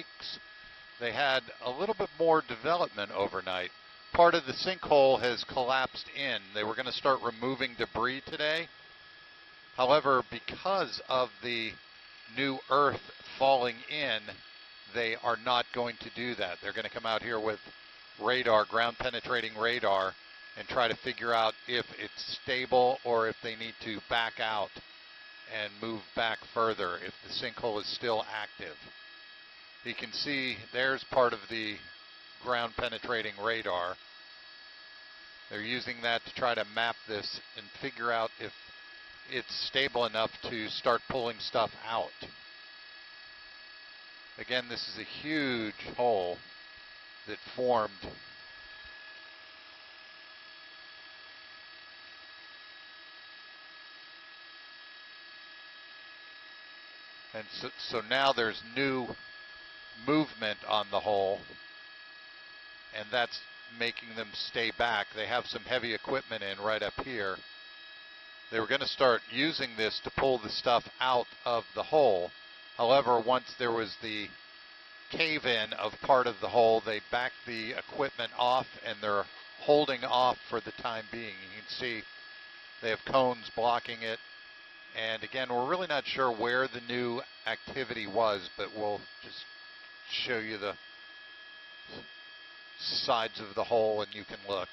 Lakes, they had a little bit more development overnight. Part of the sinkhole has collapsed in. They were going to start removing debris today. However, because of the new earth falling in, they are not going to do that. They're going to come out here with radar, ground penetrating radar, and try to figure out if it's stable or if they need to back out and move back further if the sinkhole is still active. You can see there's part of the ground penetrating radar. They're using that to try to map this and figure out if it's stable enough to start pulling stuff out. Again, this is a huge hole that formed. And so now there's new movement on the hole, and that's making them stay back. They have some heavy equipment in right up here. They were going to start using this to pull the stuff out of the hole. However, once there was the cave-in of part of the hole, they backed the equipment off, and they're holding off for the time being. You can see they have cones blocking it. And again, we're really not sure where the new activity was, but we'll just show you the sides of the hole and you can look.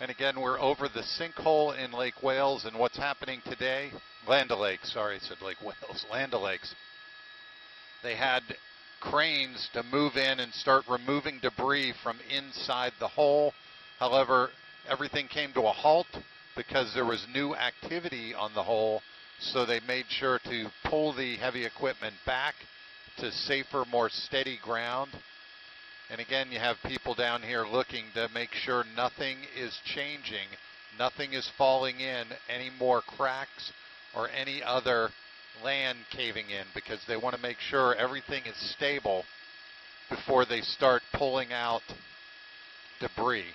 And again, we're over the sinkhole in Lake Wales, and what's happening today, Land O'Lakes, sorry, I said Lake Wales, Land O'Lakes. They had cranes to move in and start removing debris from inside the hole. However, everything came to a halt because there was new activity on the hole, so they made sure to pull the heavy equipment back to safer, more steady ground. And again, you have people down here looking to make sure nothing is changing, nothing is falling in, any more cracks or any other land caving in, because they want to make sure everything is stable before they start pulling out debris.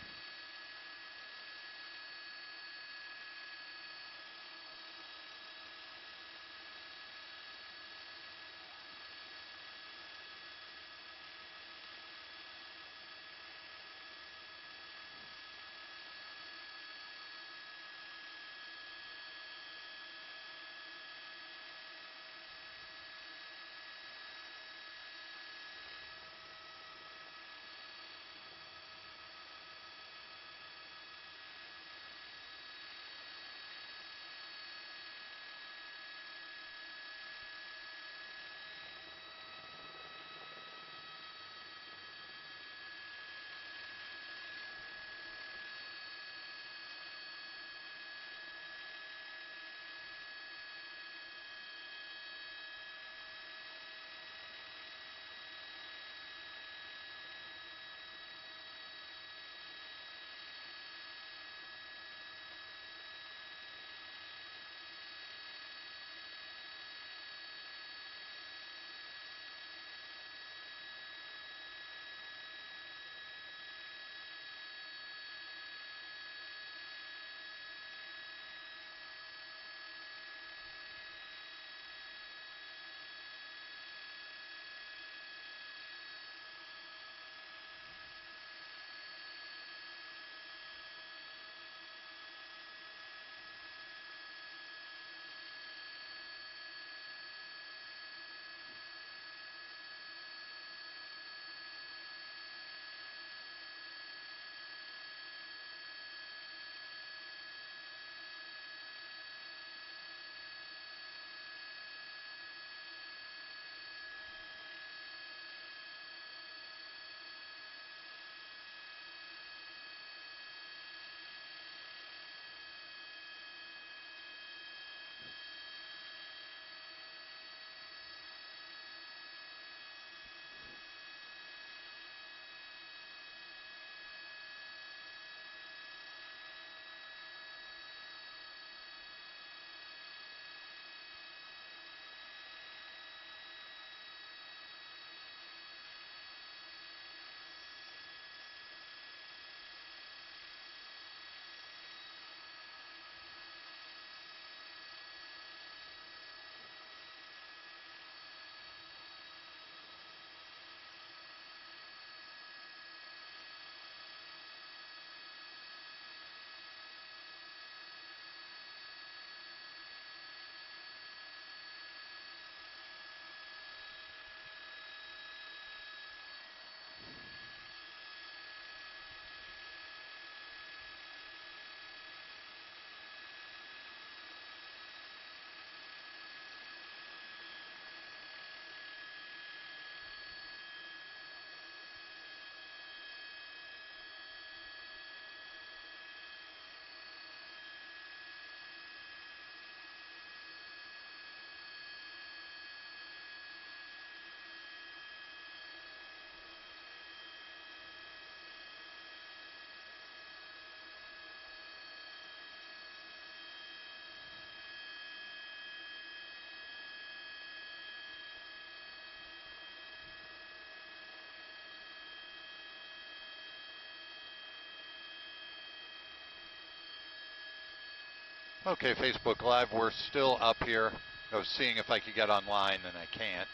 Okay, Facebook Live, we're still up here. I was seeing if I could get online, and I can't.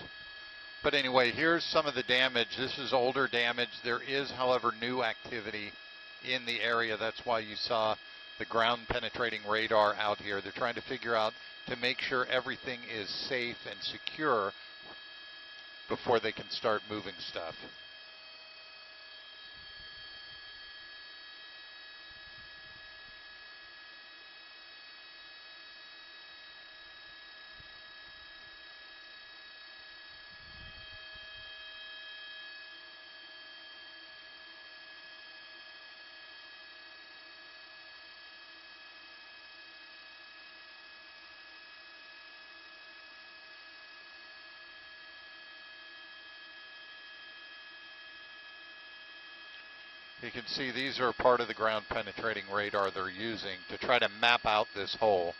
But anyway, here's some of the damage. This is older damage. There is, however, new activity in the area. That's why you saw the ground penetrating radar out here. They're trying to figure out to make sure everything is safe and secure before they can start moving stuff. You can see these are part of the ground penetrating radar they're using to try to map out this hole.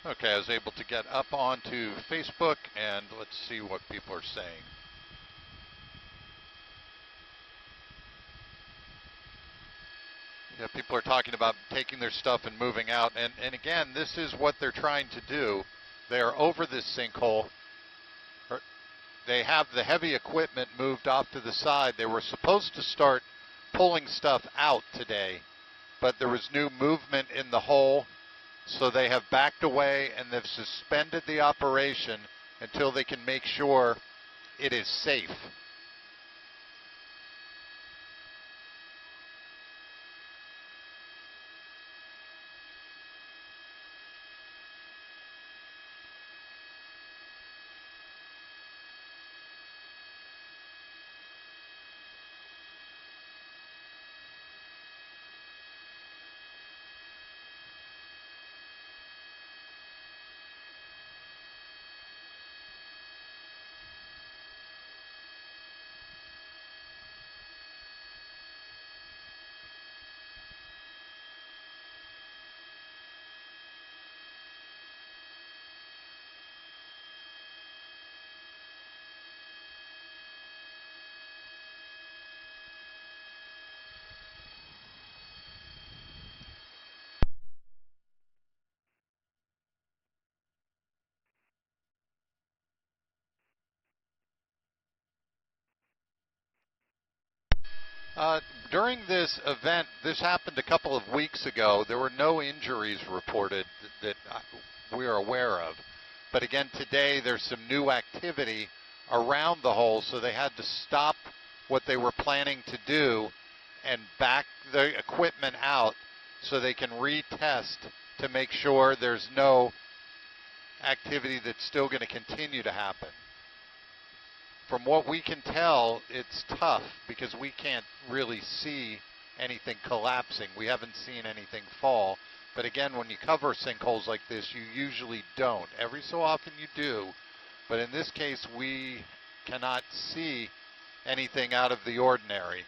Okay, I was able to get up onto Facebook, and let's see what people are saying. Yeah, people are talking about taking their stuff and moving out, and again, this is what they're trying to do. They are over this sinkhole. They have the heavy equipment moved off to the side. They were supposed to start pulling stuff out today, but there was new movement in the hole. So they have backed away and they've suspended the operation until they can make sure it is safe. During this event, this happened a couple of weeks ago. There were no injuries reported that we're aware of. But again, today there's some new activity around the hole, so they had to stop what they were planning to do and back the equipment out so they can retest to make sure there's no activity that's still going to continue to happen. From what we can tell, it's tough because we can't really see anything collapsing. We haven't seen anything fall. But again, when you cover sinkholes like this, you usually don't. Every so often you do. But in this case, we cannot see anything out of the ordinary.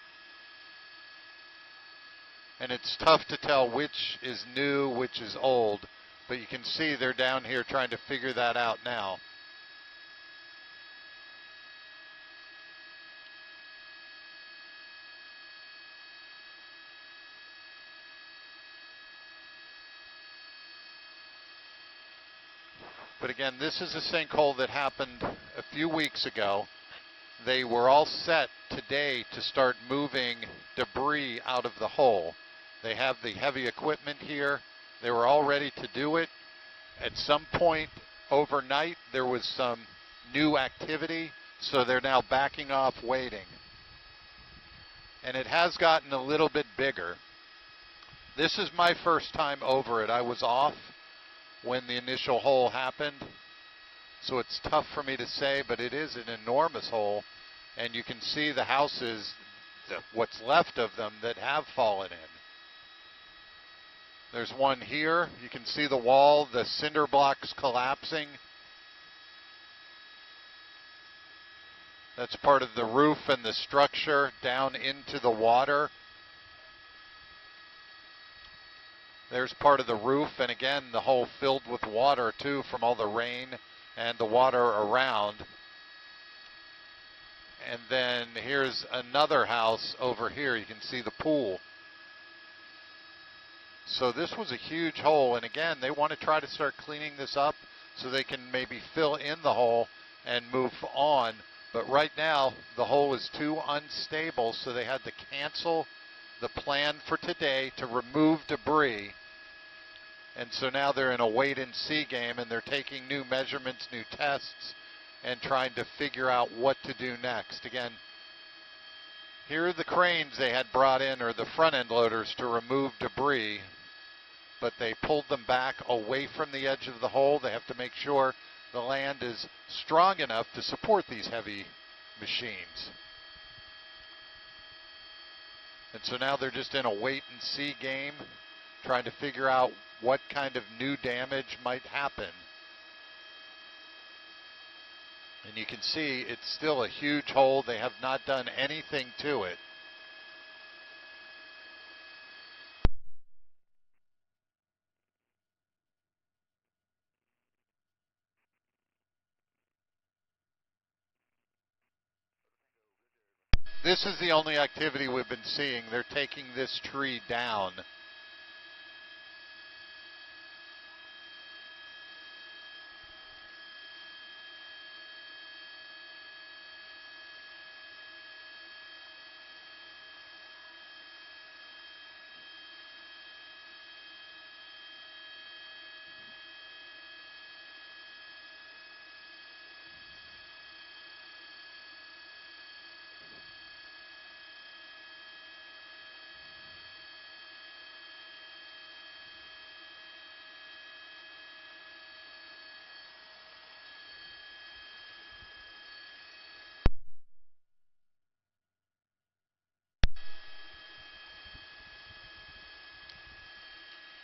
And it's tough to tell which is new, which is old. But you can see they're down here trying to figure that out now. But again, this is a sinkhole that happened a few weeks ago. They were all set today to start moving debris out of the hole. They have the heavy equipment here. They were all ready to do it. At some point overnight, there was some new activity, so they're now backing off, waiting. And it has gotten a little bit bigger. This is my first time over it. I was off when the initial hole happened, so it's tough for me to say, but it is an enormous hole, and you can see the houses, what's left of them, that have fallen in. There's one here. You can see the wall, the cinder blocks collapsing. That's part of the roof and the structure down into the water. There's part of the roof, and again, the hole filled with water too from all the rain and the water around. And then here's another house over here. You can see the pool. So this was a huge hole, and again, they want to try to start cleaning this up so they can maybe fill in the hole and move on. But right now, the hole is too unstable, so they had to cancel the plan for today to remove debris. And so now they're in a wait-and-see game, and they're taking new measurements, new tests, and trying to figure out what to do next. Again, here are the cranes they had brought in, or the front-end loaders, to remove debris, but they pulled them back away from the edge of the hole. They have to make sure the land is strong enough to support these heavy machines. And so now they're just in a wait-and-see game, trying to figure out what kind of new damage might happen. And you can see it's still a huge hole. They have not done anything to it. This is the only activity we've been seeing. They're taking this tree down.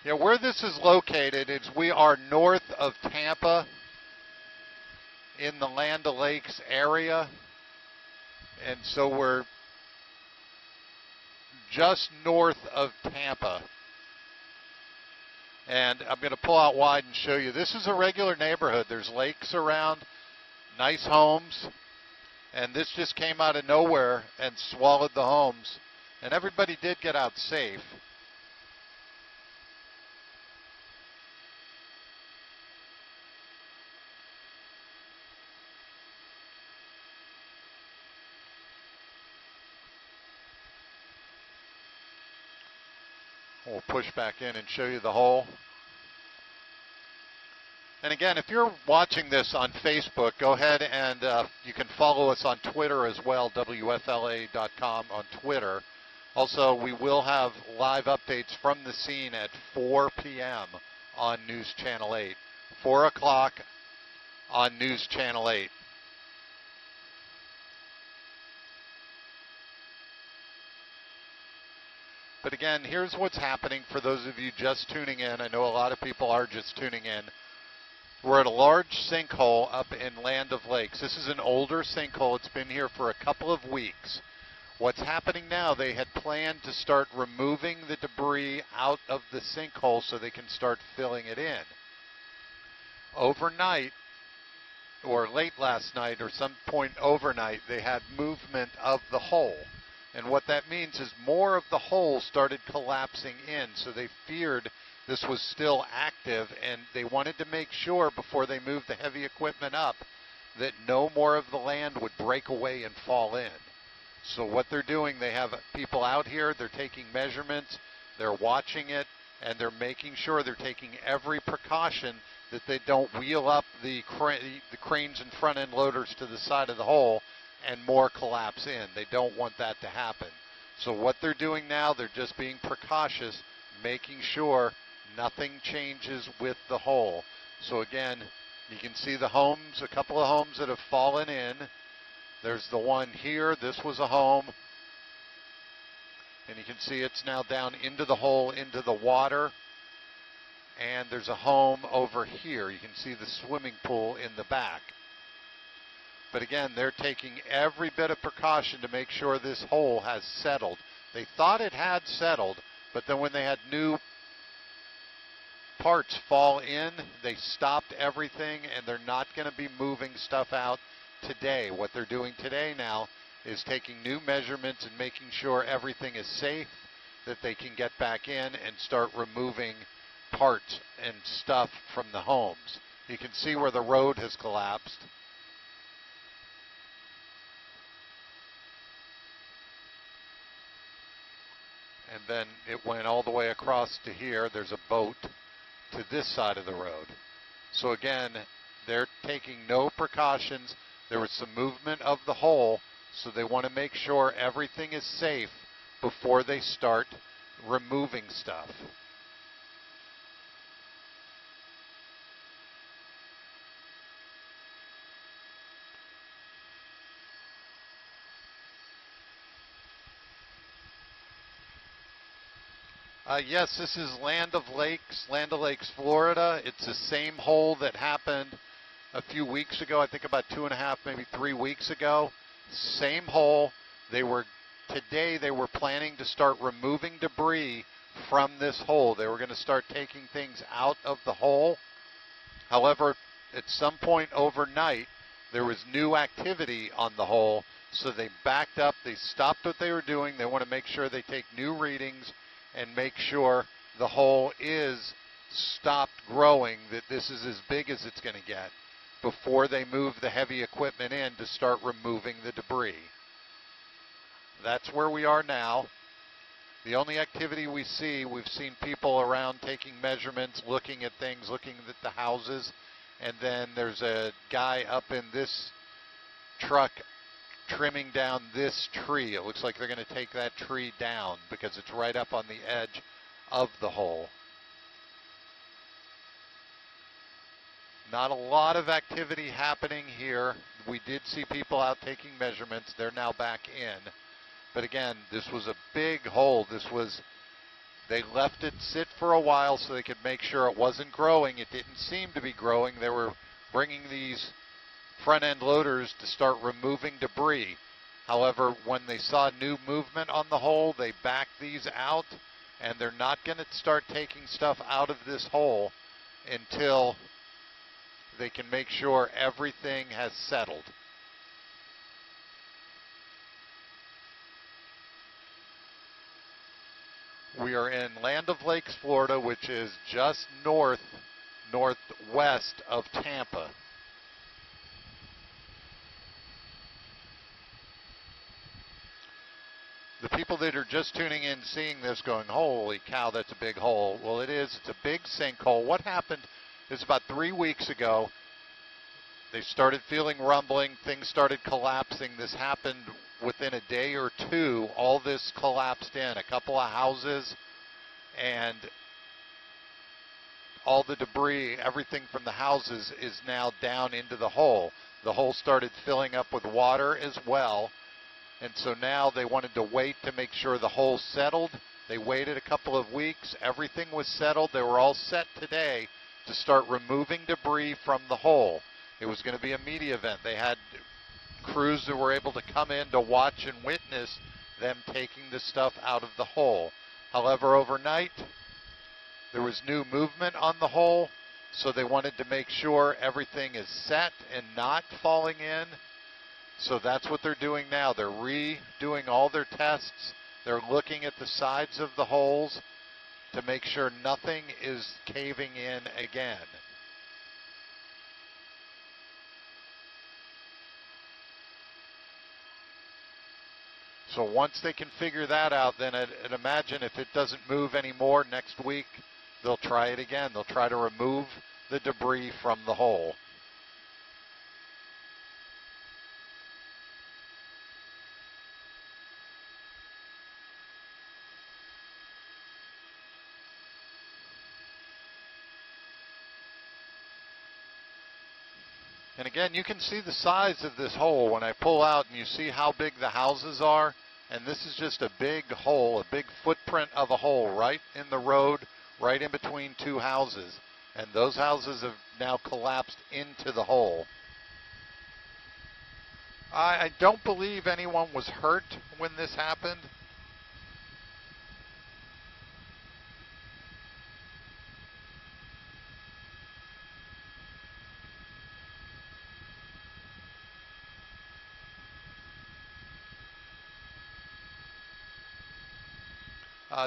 Yeah, where this is located is we are north of Tampa in the Land O'Lakes area. And so we're just north of Tampa. And I'm going to pull out wide and show you. This is a regular neighborhood. There's lakes around, nice homes. And this just came out of nowhere and swallowed the homes. And everybody did get out safe. We'll push back in and show you the hole. And again, if you're watching this on Facebook, go ahead and you can follow us on Twitter as well, WFLA.com on Twitter. Also, we will have live updates from the scene at 4 p.m. on News Channel 8. 4 o'clock on News Channel 8. But again, here's what's happening for those of you just tuning in. I know a lot of people are just tuning in. We're at a large sinkhole up in Land O'Lakes. This is an older sinkhole. It's been here for a couple of weeks. What's happening now, they had planned to start removing the debris out of the sinkhole so they can start filling it in. Overnight, or late last night, or some point overnight, they had movement of the hole. And what that means is more of the hole started collapsing in, so they feared this was still active, and they wanted to make sure before they moved the heavy equipment up that no more of the land would break away and fall in. So what they're doing, they have people out here, they're taking measurements, they're watching it, and they're making sure they're taking every precaution that they don't wheel up the cranes and front-end loaders to the side of the hole and more collapse in. They don't want that to happen. So what they're doing now, they're just being precautious, making sure nothing changes with the hole. So again, you can see the homes, a couple of homes that have fallen in. There's the one here. This was a home. And you can see it's now down into the hole, into the water. and there's a home over here. You can see the swimming pool in the back. But again, they're taking every bit of precaution to make sure this hole has settled. They thought it had settled, but then when they had new parts fall in, they stopped everything, and they're not going to be moving stuff out today. What they're doing today now is taking new measurements and making sure everything is safe, that they can get back in and start removing parts and stuff from the homes. You can see where the road has collapsed. And then it went all the way across to here. There's a boat to this side of the road. So again, they're taking no precautions. There was some movement of the hole, so they want to make sure everything is safe before they start removing stuff. Yes, this is Land O'Lakes, Florida. It's the same hole that happened a few weeks ago, I think about 2.5, maybe 3 weeks ago. Same hole. Today they were planning to start removing debris from this hole. They were going to start taking things out of the hole. However, at some point overnight, there was new activity on the hole, so they backed up. They stopped what they were doing. They want to make sure they take new readings and make sure the hole is stopped growing, that this is as big as it's going to get, before they move the heavy equipment in to start removing the debris. That's where we are now. The only activity we've seen people around taking measurements, looking at things, looking at the houses, and then there's a guy up in this truck trimming down this tree. It looks like they're going to take that tree down because it's right up on the edge of the hole. Not a lot of activity happening here. We did see people out taking measurements. They're now back in. But again, this was a big hole. They left it sit for a while so they could make sure it wasn't growing. It didn't seem to be growing. They were bringing these front-end loaders to start removing debris. However, when they saw new movement on the hole, they backed these out, and they're not going to start taking stuff out of this hole until they can make sure everything has settled. We are in Land O'Lakes, Florida, which is just northwest of Tampa. The people that are just tuning in, seeing this, going, holy cow, that's a big hole. Well, it is. It's a big sinkhole. What happened is about 3 weeks ago, they started feeling rumbling. Things started collapsing. This happened within a day or two. All this collapsed in. A couple of houses, and all the debris, everything from the houses, is now down into the hole. The hole started filling up with water as well. And so now they wanted to wait to make sure the hole settled. They waited a couple of weeks. Everything was settled. They were all set today to start removing debris from the hole. It was going to be a media event. They had crews that were able to come in to watch and witness them taking the stuff out of the hole. However, overnight, there was new movement on the hole, so they wanted to make sure everything is set and not falling in. So that's what they're doing now. They're redoing all their tests. They're looking at the sides of the holes to make sure nothing is caving in again. So once they can figure that out, then I'd imagine if it doesn't move anymore next week, they'll try it again. They'll try to remove the debris from the hole. And again, you can see the size of this hole when I pull out, and you see how big the houses are. And this is just a big hole, a big footprint of a hole right in the road, right in between two houses, and those houses have now collapsed into the hole. I don't believe anyone was hurt when this happened.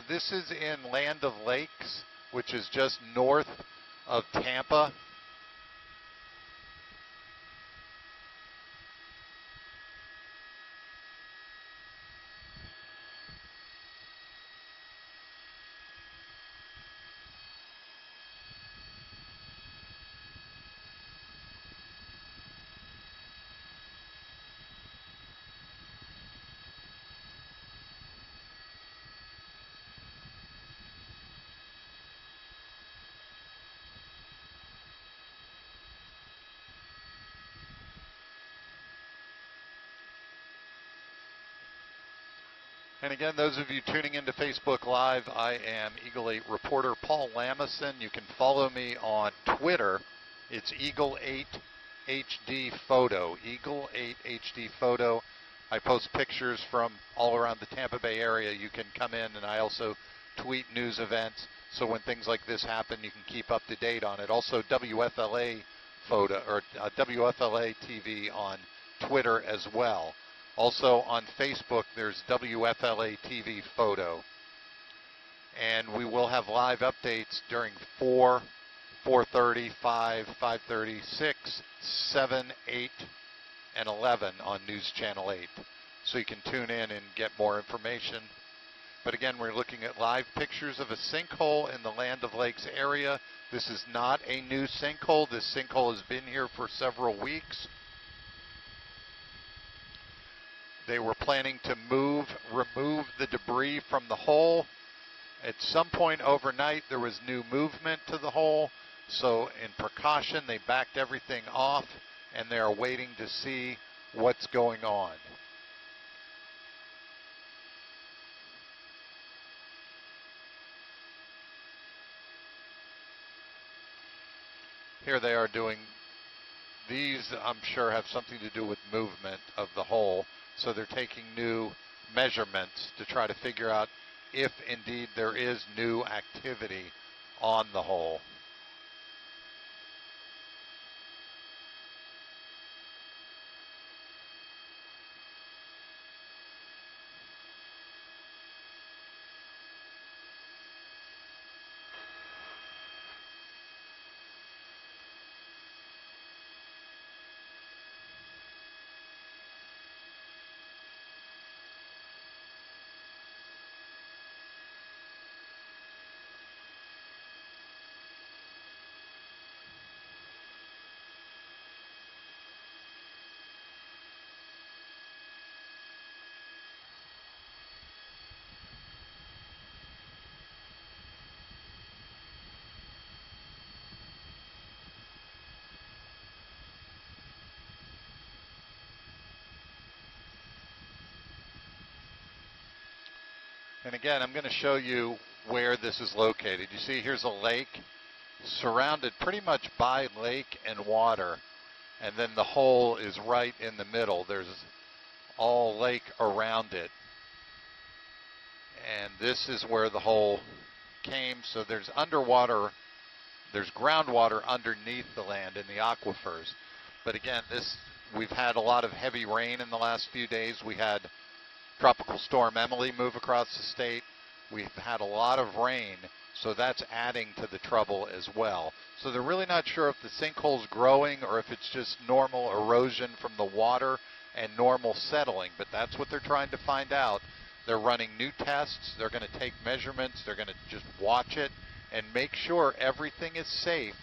This is in Land of Lakes, which is just north of Tampa. And again, those of you tuning into Facebook Live, I am Eagle 8 reporter Paul Lamison. You can follow me on Twitter. It's Eagle 8 HD Photo. Eagle 8 HD Photo. I post pictures from all around the Tampa Bay area. You can come in, and I also tweet news events. So when things like this happen, you can keep up to date on it. Also, WFLA Photo or WFLA TV on Twitter as well. Also on Facebook, there's WFLA TV Photo. And we will have live updates during 4, 4:30, 5, 5:30, 6, 7, 8, and 11 on News Channel 8. So you can tune in and get more information. But again, we're looking at live pictures of a sinkhole in the Land of Lakes area. This is not a new sinkhole. This sinkhole has been here for several weeks. They were planning to remove the debris from the hole. At some point overnight, there was new movement to the hole. So in precaution, they backed everything off, and they are waiting to see what's going on. Here they are doing, these I'm sure have something to do with movement of the hole. So they're taking new measurements to try to figure out if indeed there is new activity on the hole. And again, I'm going to show you where this is located. You see, here's a lake surrounded pretty much by lake and water. And then the hole is right in the middle. There's all lake around it. And this is where the hole came. So there's underwater, there's groundwater underneath the land in the aquifers. But again, we've had a lot of heavy rain in the last few days. We had Tropical Storm Emily move across the state. We've had a lot of rain, so that's adding to the trouble as well. So they're really not sure if the sinkhole's growing or if it's just normal erosion from the water and normal settling, but that's what they're trying to find out. They're running new tests. They're going to take measurements. They're going to just watch it and make sure everything is safe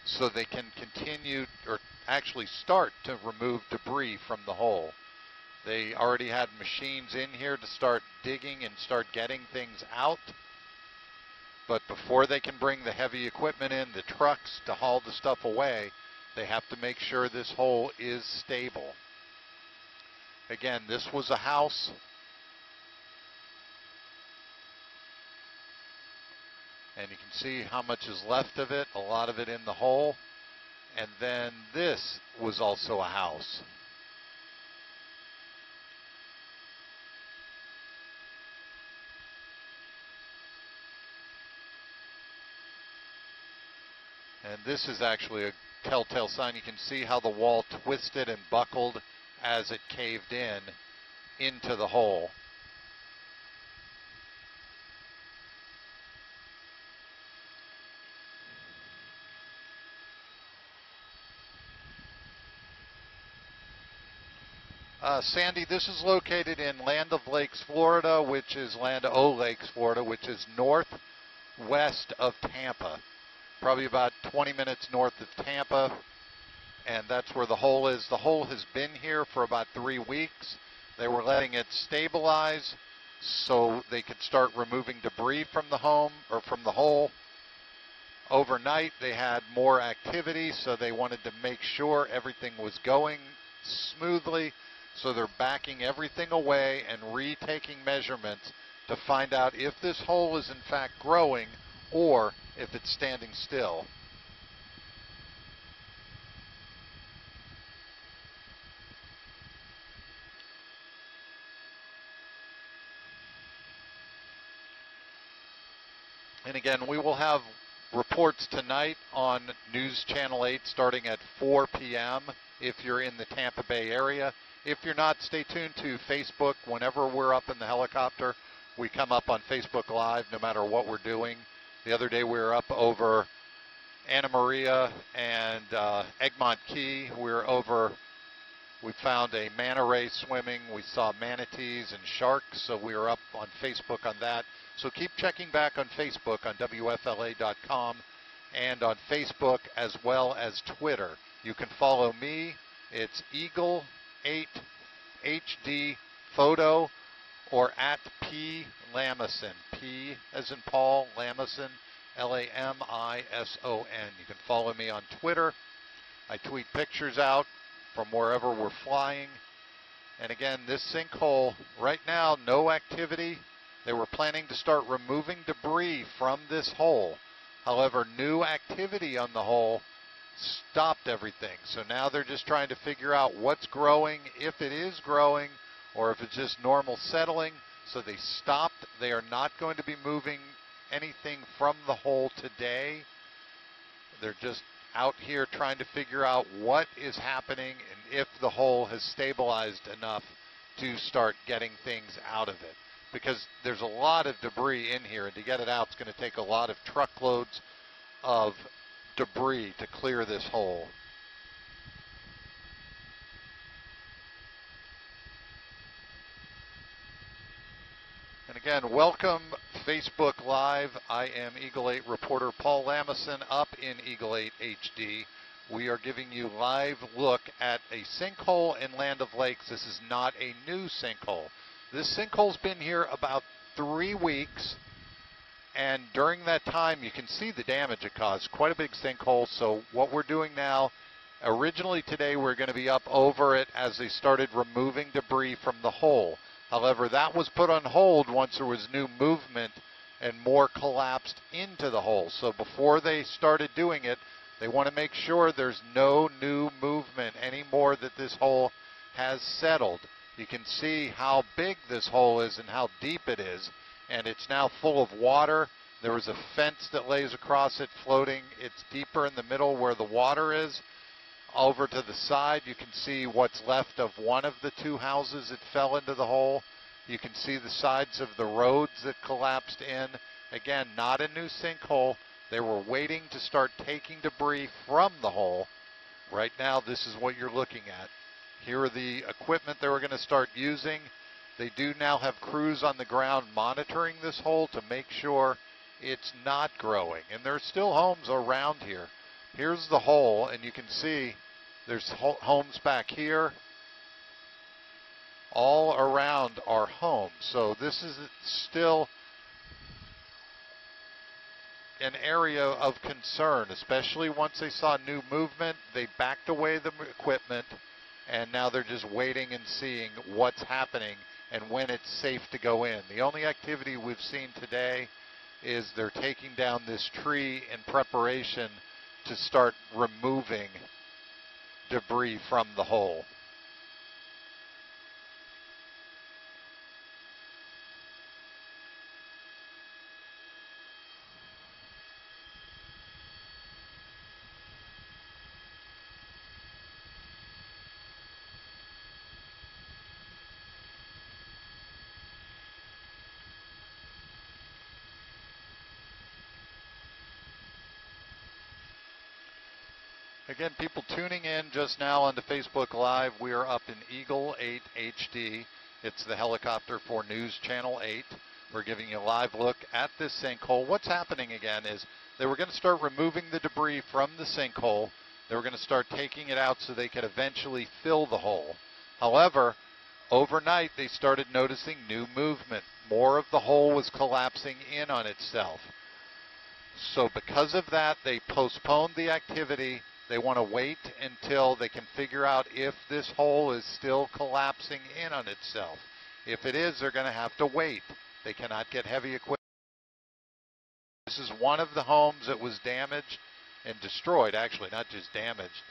so they can continue or actually start to remove debris from the hole. They already had machines in here to start digging and start getting things out. But before they can bring the heavy equipment in, the trucks to haul the stuff away, they have to make sure this hole is stable. Again, this was a house And you can see how much is left of it, a lot of it in the hole. And then this was also a house. And this is actually a telltale sign. You can see how the wall twisted and buckled as it caved in into the hole. Sandy, this is located in Land of Lakes, Florida, which is Land O Lakes, Florida, which is northwest of Tampa. Probably about 20 minutes north of Tampa, and that's where the hole is. The hole has been here for about 3 weeks. They were letting it stabilize so they could start removing debris from the home or from the hole. Overnight, they had more activity, so they wanted to make sure everything was going smoothly. So they're backing everything away and retaking measurements to find out if this hole is in fact growing or if it's standing still. And again, we will have reports tonight on News Channel 8 starting at 4 p.m. if you're in the Tampa Bay area. If you're not, stay tuned to Facebook. Whenever we're up in the helicopter, we come up on Facebook Live no matter what we're doing. The other day we were up over Anna Maria and Egmont Key. We found a manta ray swimming. We saw manatees and sharks, so we were up on Facebook on that. So keep checking back on Facebook on WFLA.com and on Facebook as well as Twitter. You can follow me. It's Eagle8HD Photo or at P. Lamison. P as in Paul, Lamison, Lamison. You can follow me on Twitter. I tweet pictures out from wherever we're flying. And again, this sinkhole, right now, no activity. They were planning to start removing debris from this hole. However, new activity on the hole stopped everything. So now they're just trying to figure out what's growing, if it is growing, or if it's just normal settling. So they stopped. They are not going to be moving anything from the hole today. They're just out here trying to figure out what is happening and if the hole has stabilized enough to start getting things out of it. Because there's a lot of debris in here, and to get it out, it's going to take a lot of truckloads of debris to clear this hole. And again, welcome Facebook Live. I am Eagle 8 reporter Paul Lamison up in Eagle 8 HD. We are giving you live look at a sinkhole in Land of Lakes. This is not a new sinkhole. This sinkhole's been here about 3 weeks, and during that time you can see the damage it caused. Quite a big sinkhole. So what we're doing now, originally today we're going to be up over it as they started removing debris from the hole. However, that was put on hold once there was new movement and more collapsed into the hole. So before they started doing it, they want to make sure there's no new movement anymore, that this hole has settled. You can see how big this hole is and how deep it is, and it's now full of water. There was a fence that lays across it floating. It's deeper in the middle where the water is. Over to the side, you can see what's left of one of the 2 houses that fell into the hole. You can see the sides of the roads that collapsed in. Again, not a new sinkhole. They were waiting to start taking debris from the hole. Right now, this is what you're looking at. Here are the equipment they were going to start using. They do now have crews on the ground monitoring this hole to make sure it's not growing. And there are still homes around here. Here's the hole, and you can see there's homes back here. All around are homes. So this is still an area of concern, especially once they saw new movement. They backed away the equipment, and now they're just waiting and seeing what's happening and when it's safe to go in. The only activity we've seen today is they're taking down this tree in preparation to start removing debris from the hole. Again, people tuning in just now onto Facebook Live, we are up in Eagle 8 HD. It's the helicopter for News Channel 8. We're giving you a live look at this sinkhole. What's happening again is they were going to start removing the debris from the sinkhole. They were going to start taking it out so they could eventually fill the hole. However, overnight they started noticing new movement. More of the hole was collapsing in on itself. So because of that, they postponed the activity. They want to wait until they can figure out if this hole is still collapsing in on itself. If it is, they're going to have to wait. They cannot get heavy equipment. This is one of the homes that was damaged and destroyed, actually, not just damaged.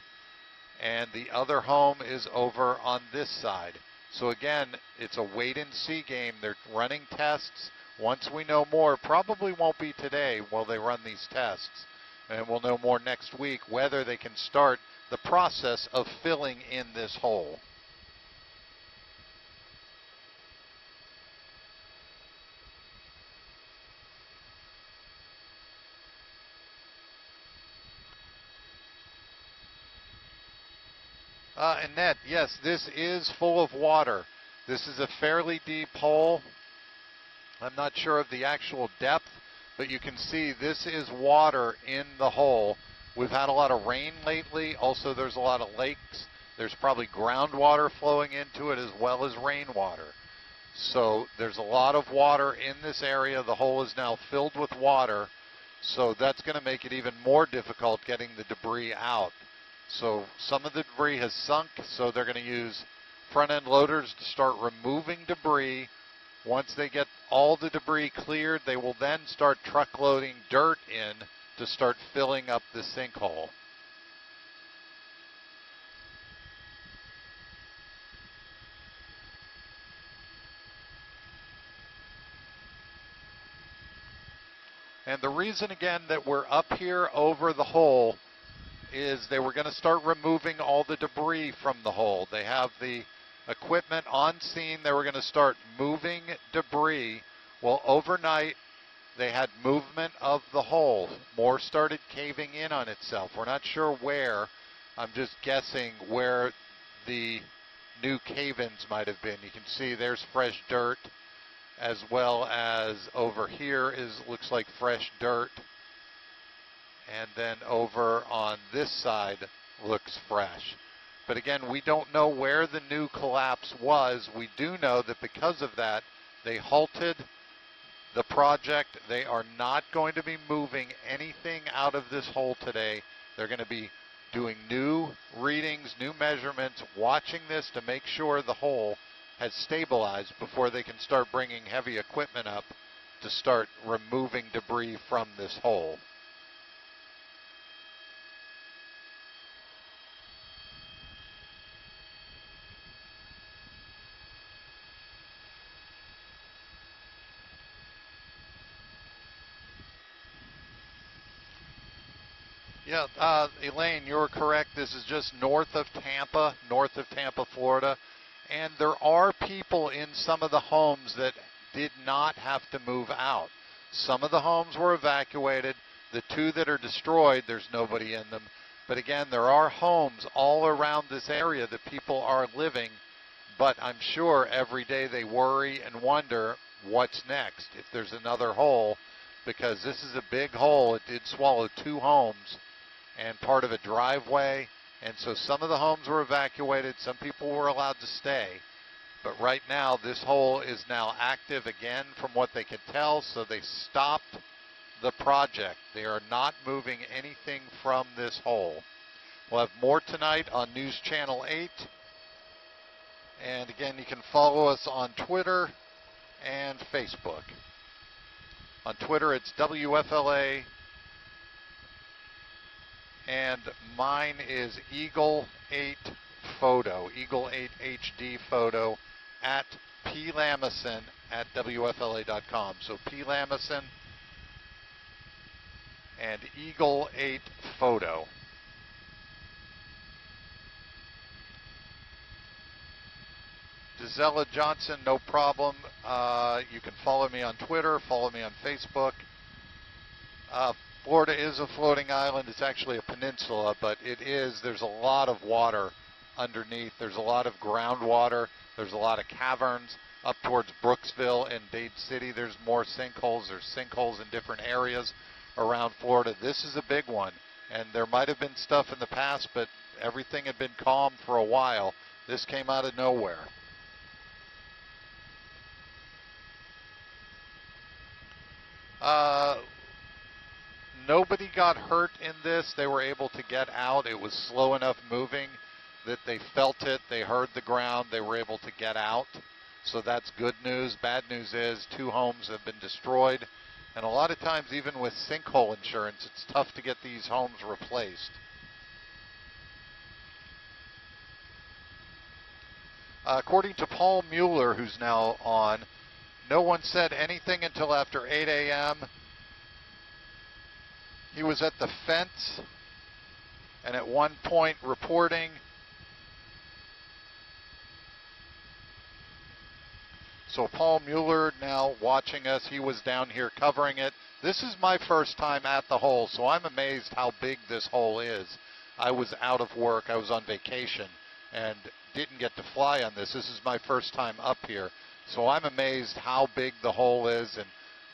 And the other home is over on this side. So again, it's a wait-and-see game. They're running tests. Once we know more, probably won't be today while they run these tests. And we'll know more next week whether they can start the process of filling in this hole. Annette, yes, this is full of water. This is a fairly deep hole. I'm not sure of the actual depth, but you can see this is water in the hole. We've had a lot of rain lately. Also, there's a lot of lakes. There's probably groundwater flowing into it as well as rainwater. So there's a lot of water in this area. The hole is now filled with water. So that's going to make it even more difficult getting the debris out. So some of the debris has sunk, so they're going to use front-end loaders to start removing debris. Once they get all the debris cleared, they will then start truck loading dirt in to start filling up the sinkhole. And the reason again that we're up here over the hole is they were going to start removing all the debris from the hole. They have the equipment on scene. They were going to start moving debris. Well, overnight they had movement of the hole. More started caving in on itself. We're not sure where. I'm just guessing where the new cave-ins might have been. You can see there's fresh dirt, as well as over here looks like fresh dirt. And then over on this side looks fresh. But again, we don't know where the new collapse was. We do know that because of that, they halted the project. They are not going to be moving anything out of this hole today. They're going to be doing new readings, new measurements, watching this to make sure the hole has stabilized before they can start bringing heavy equipment up to start removing debris from this hole. Yeah, Elaine, you're correct. This is just north of Tampa, Florida. And there are people in some of the homes that did not have to move out. Some of the homes were evacuated. The two that are destroyed, there's nobody in them. But again, there are homes all around this area that people are living. But I'm sure every day they worry and wonder what's next if there's another hole, because this is a big hole. It did swallow two homes and part of a driveway. And so some of the homes were evacuated. Some people were allowed to stay. But right now, this hole is now active again from what they could tell. So they stopped the project. They are not moving anything from this hole. We'll have more tonight on News Channel 8. And again, you can follow us on Twitter and Facebook. On Twitter, it's WFLA, and mine is Eagle8 Photo, Eagle8 HD Photo, at plamison at WFLA.com. So plamison and Eagle8 Photo. Gisela Johnson, no problem. You can follow me on Twitter, follow me on Facebook. Florida is a floating island. It's actually a peninsula, but there's a lot of water underneath. There's a lot of groundwater. There's a lot of caverns up towards Brooksville and Dade City. There's more sinkholes. There's sinkholes in different areas around Florida. This is a big one, and there might have been stuff in the past, but everything had been calm for a while. This came out of nowhere. Nobody got hurt in this. They were able to get out. It was slow enough moving that they felt it. They heard the ground. They were able to get out. So that's good news. Bad news is 2 homes have been destroyed. And a lot of times, even with sinkhole insurance, it's tough to get these homes replaced. According to Paul Mueller, who's now on, no one said anything until after 8 a.m. He was at the fence and at one point reporting. So Paul Mueller now watching us. He was down here covering it. This is my first time at the hole, so I'm amazed how big this hole is. I was out of work. I was on vacation and didn't get to fly on this. This is my first time up here. So I'm amazed how big the hole is and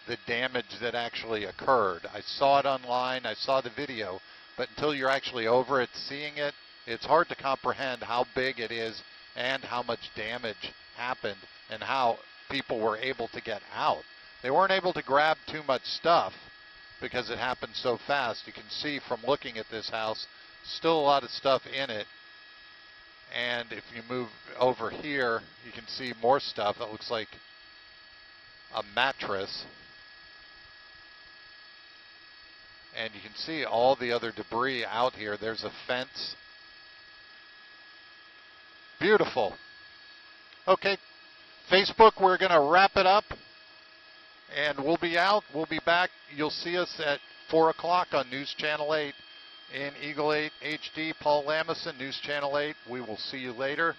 the damage that actually occurred. I saw it online, I saw the video, but until you're actually over it, seeing it, it's hard to comprehend how big it is and how much damage happened and how people were able to get out. They weren't able to grab too much stuff because it happened so fast. You can see from looking at this house, still a lot of stuff in it. And if you move over here, you can see more stuff. It looks like a mattress. And you can see all the other debris out here. There's a fence. Beautiful. Okay, Facebook, we're going to wrap it up. And we'll be out. We'll be back. You'll see us at 4 o'clock on News Channel 8 in Eagle 8 HD. Paul Lamison, News Channel 8. We will see you later.